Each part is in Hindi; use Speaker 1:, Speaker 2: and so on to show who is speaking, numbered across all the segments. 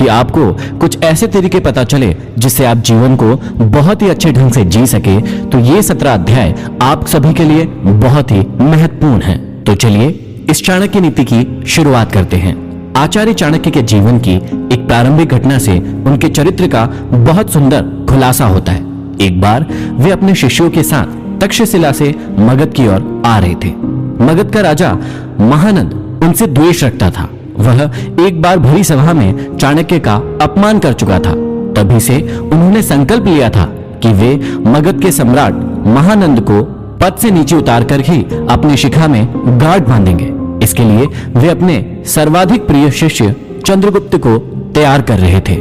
Speaker 1: ताकि आपको कुछ ऐसे तरीके पता चले जिससे आप जीवन को बहुत ही अच्छे ढंग से जी सके। तो ये 17 अध्याय आप सभी के लिए बहुत ही महत्वपूर्ण है। तो चलिए इस चाणक्य नीति की शुरुआत करते हैं। आचार्य चाणक्य के जीवन की एक प्रारंभिक घटना से उनके चरित्र का बहुत सुंदर खुलासा होता है। एक बार वे अपने शिष्यों के साथ तक्षशिला से मगध की ओर आ रहे थे। मगध का राजा महानंद उनसे द्वेष रखता था। वह एक बार भरी सभा में चाणक्य का अपमान कर चुका था। तभी से उन्होंने संकल्प लिया था कि वे मगध के सम्राट महानंद को पद से नीचे उतारकर ही अपनी शिखा में गांठ बांधेंगे। इसके लिए वे अपने सर्वाधिक प्रिय शिष्य चंद्रगुप्त को तैयार कर रहे थे।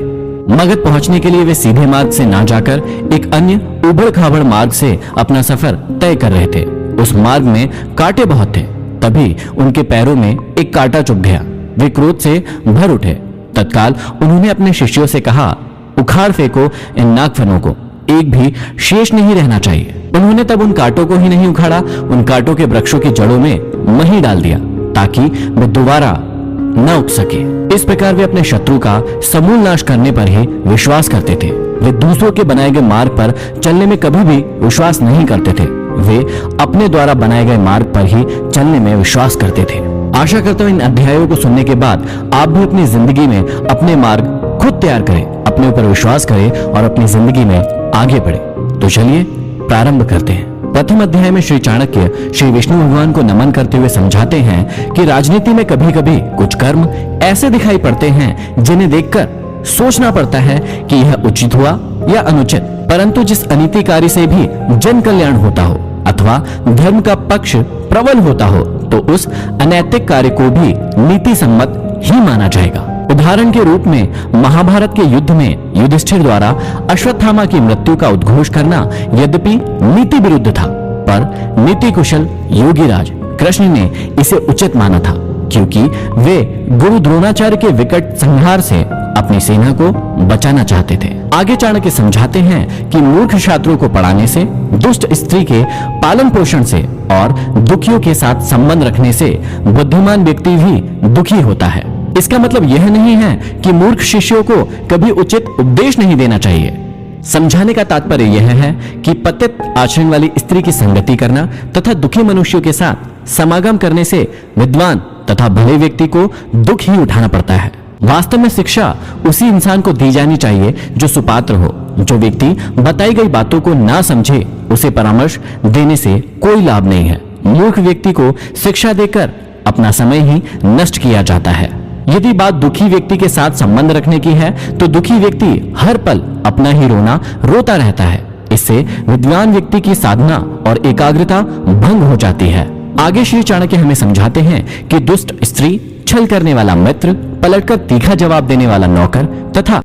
Speaker 1: मगध पहुंचने के लिए वे सीधे मार्ग से ना जाकर एक अन्य उबड़-खाबड़ मार्ग से अपना सफर तय कर रहे थे। उस मार्ग में कांटे बहुत थे। तभी उनके पैरों में एक कांटा चुभ गया। वे क्रोध से भर उठे। तत्काल उन्होंने अपने शिष्यों से कहा, उखाड़ फेंको इन नागफनों को, एक भी शेष नहीं रहना चाहिए। उन्होंने तब उन कांटों को ही नहीं उखाड़ा, उन कांटों के वृक्षों की जड़ों में मही डाल दिया ताकि वे दोबारा न उग सके। इस प्रकार वे अपने शत्रु का समूल नाश करने पर ही विश्वास करते थे। वे दूसरों के बनाए गए मार्ग पर चलने में कभी भी विश्वास नहीं करते थे। वे अपने द्वारा बनाए गए मार्ग पर ही चलने में विश्वास करते थे। आशा करता हूं इन अध्यायों को सुनने के बाद आप भी अपनी जिंदगी में अपने मार्ग खुद तैयार करें, अपने ऊपर विश्वास करें और अपनी जिंदगी में आगे बढ़े। तो चलिए प्रारंभ करते हैं। प्रथम अध्याय में श्री चाणक्य श्री विष्णु भगवान को नमन करते हुए समझाते हैं कि राजनीति में कभी कभी कुछ कर्म ऐसे दिखाई पड़ते हैं जिन्हें देखकर सोचना पड़ता है कि यह उचित हुआ या अनुचित, परंतु जिस अनीतिकारी से भी जन कल्याण होता हो अथवा धर्म का पक्ष प्रबल होता हो तो उस अनैतिक कार्य को भी नीति सम्मत ही माना जाएगा। उदाहरण के रूप में महाभारत के युद्ध में युधिष्ठिर द्वारा अश्वत्थामा की मृत्यु का उद्घोष करना यद्यपि नीति विरुद्ध था, पर नीति कुशल योगीराज कृष्ण ने इसे उचित माना था, क्योंकि वे गुरु द्रोणाचार्य के विकट संहार से अपनी सेना को बचाना चाहते थे। आगे चाणक्य समझाते हैं कि मूर्ख छात्रों को पढ़ाने से, दुष्ट स्त्री के पालन पोषण से और दुखियों के साथ संबंध रखने से बुद्धिमान व्यक्ति भी दुखी होता है। इसका मतलब यह नहीं है कि मूर्ख शिष्यों को कभी उचित उपदेश नहीं देना चाहिए। समझाने का तात्पर्य यह है कि पतित आचरण वाली स्त्री की संगति करना तथा दुखी मनुष्यों के साथ समागम करने से विद्वान तथा भले व्यक्ति को दुख ही उठाना पड़ता है। वास्तव में शिक्षा उसी इंसान को दी जानी चाहिए जो सुपात्र हो। जो व्यक्ति बताई गई बातों को ना समझे उसे परामर्श देने से कोई लाभ नहीं है। मूर्ख व्यक्ति को शिक्षा देकर अपना समय ही नष्ट किया जाता है। यदि बात दुखी व्यक्ति के साथ संबंध रखने की है तो दुखी व्यक्ति हर पल अपना ही रोता रहता है। इससे विद्वान व्यक्ति की साधना और एकाग्रता भंग हो जाती है। आगे श्री चाणक्य हमें समझाते हैं कि दुष्ट स्त्री, छल करने वाला मित्र, पलटकर तीखा जवाब देने वाला नौकर तथा